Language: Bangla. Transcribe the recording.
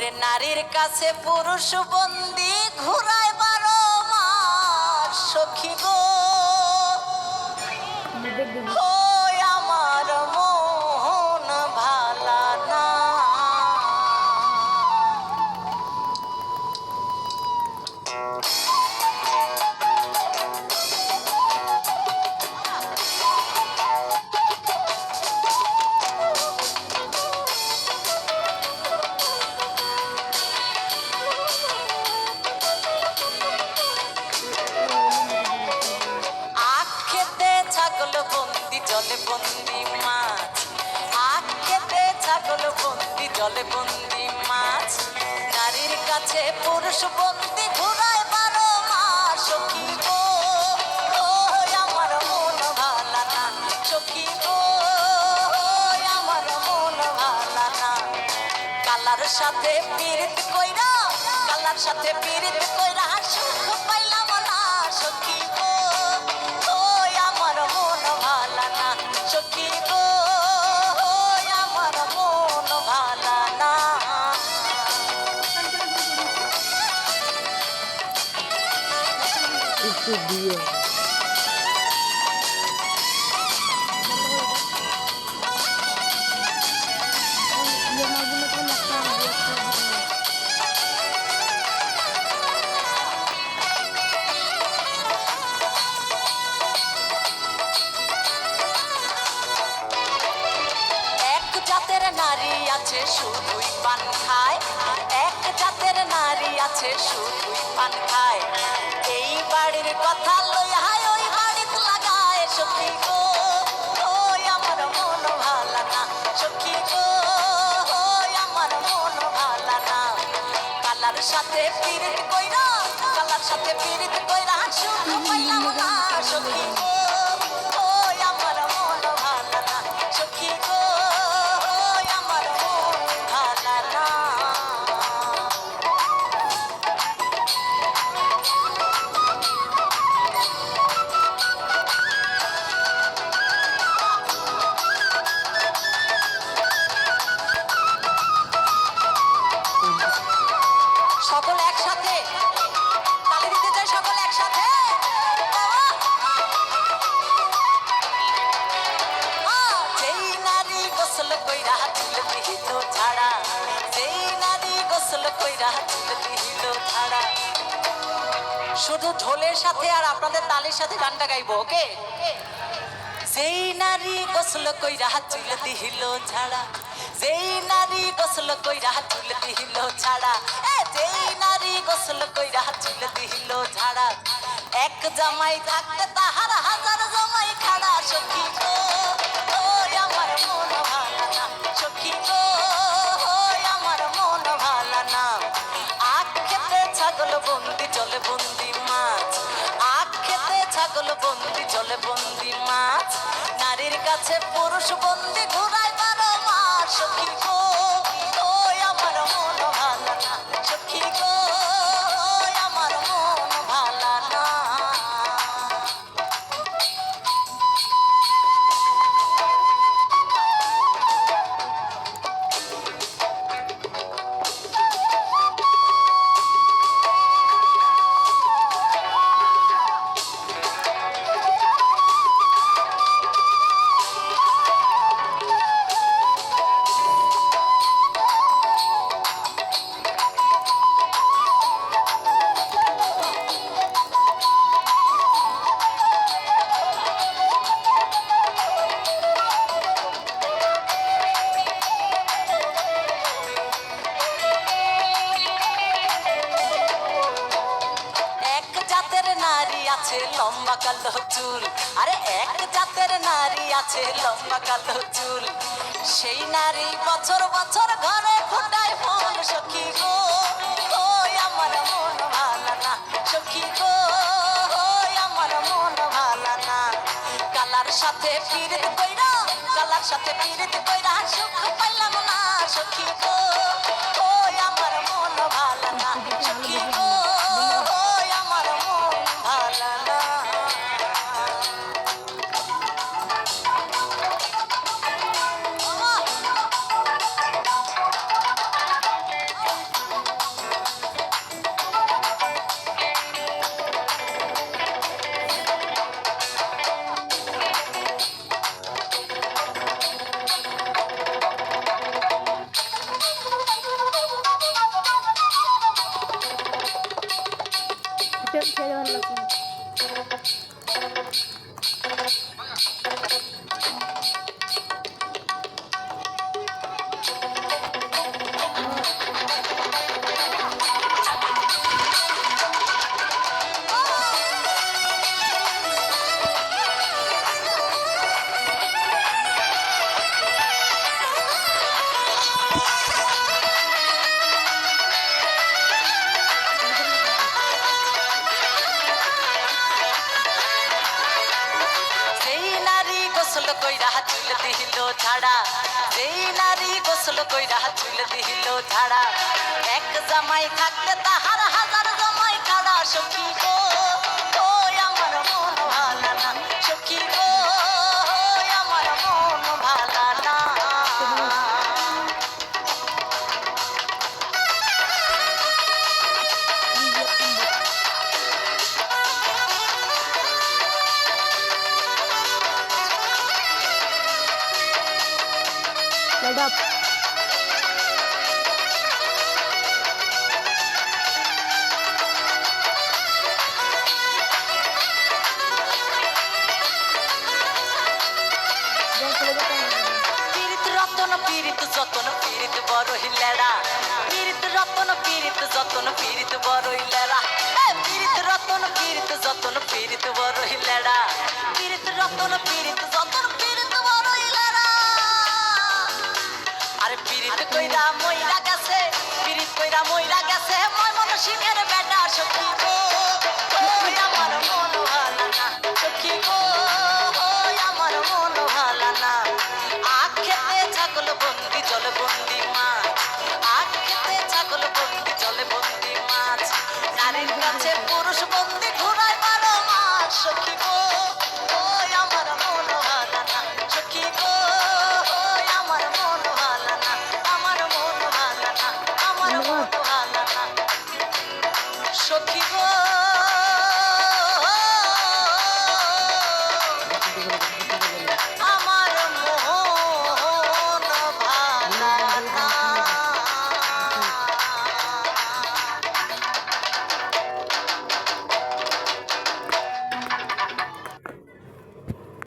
ওরে নারীর কাছে পুরুষ বন্দি ঘুরায় 12 মাস সখী গো ওই আমার মন ভালা না। ছাগল বন্দি জলে বন্দি মাছ আখ খেতে ছাগল বন্দি জলে বন্দি মাছ নারীর কাছে পুরুষ বন্দি ঘুরায় 12 মাস সখী গো আমার মন ভালা না সখী গো আমার মন ভালা না। কালার সাথে পীড়িত কইরা কালার সাথে পীড়িত কইরা সুখ পাইলাম না সখী গো আমার মন ভালা না সখী গো আমার মন ভালা না। নারী আছে শুধুই পান খায় এক জাতের নারী আছে শুধুই পান খায় এই বাড়ির কথা লইয়া ওই বাড়িতে লাগায় সখী গো আমার মন ভালা না সখী গো আমার মন ভালা না। কালার সাথে পীড়িত কইরা কালার সাথে পীড়িত কইরা সুখ পাইলাম না সখী গো আমার মন ভালা না সখী গো সকল একসাথে তালি দিতে চাই সকল একসাথে যেই নারী গোসল কইরা চুল দিহিল ছাড়া যেই নারী গোসল কইরা চুল দিহিল ছাড়া শুধু ঢোলের সাথে আর আপনাদের তালের সাথে গানটা গাইবো ওকে। যেই নারী গোসল কইরা চুল দিহিল ছাড়া যেই নারী গোসল কইরা চুল দিহিল ছাড়া যেই নারী গোসল কইরা চুল দিহিল ছাড়া এক জামাই থাকতে তাহার হাজার জামাই খাড়া সখী গো আমার মন ভালা না সখী গো আমার মন ভালা না। আখ খেতে ছাগল বন্দি জলে বন্দি মাছ আখ খেতে ছাগল বন্দি জলে বন্দি মাছ নারীর কাছে পুরুষ বন্দি ঘুরায় 12 মাস সখী গো আমার মন ভালা না সখী গো আমার মন ভালা না। আছে লম্বা কালো চুল আরে এক জাতের নারী আছে লম্বা কালো চুল সেই নারী বছর বছর ঘরে ফোটায় ফুল সখী গো আমার মন ভালা না সখী গো আমার মন ভালা না। কালার সাথে পীড়িত কইরা কালার সাথে পীড়িত কইরা সুখ পাইলাম না সখী গো আমার মন ভালা না সখী গো আমার মন ভালা না। ছেড়ে ভালো লাগছে না। যেই নারী গোসল কইরা চুল দিল ঝাড়া, যেই নারী গোসল কইরা চুল দিল ঝাড়া, এক জামাই থাকতে তাহার হাজার জামাই কাড়া। সখী গো ওই আমার মন ভালা না, সখী গো ওই আমার মন ভালা না। Light up. পীড়িত রতন পীড়িত যতন পীড়িত বড় হিলেরা, পীড়িত রতন পীড়িত যতন পীড়িত বড় হিলেরা, পীড়িত রতন পীড়িত যতন পীড়িত বড় হিলেরা, পীড়িত রতন পীড়িত যতন পীড়িত বড় হিলেরা। আরে পীড়িত কইরা মইরা গেছে, পীড়িত কইরা মইরা গেছে ময় মন সিংহের বেটা। সখী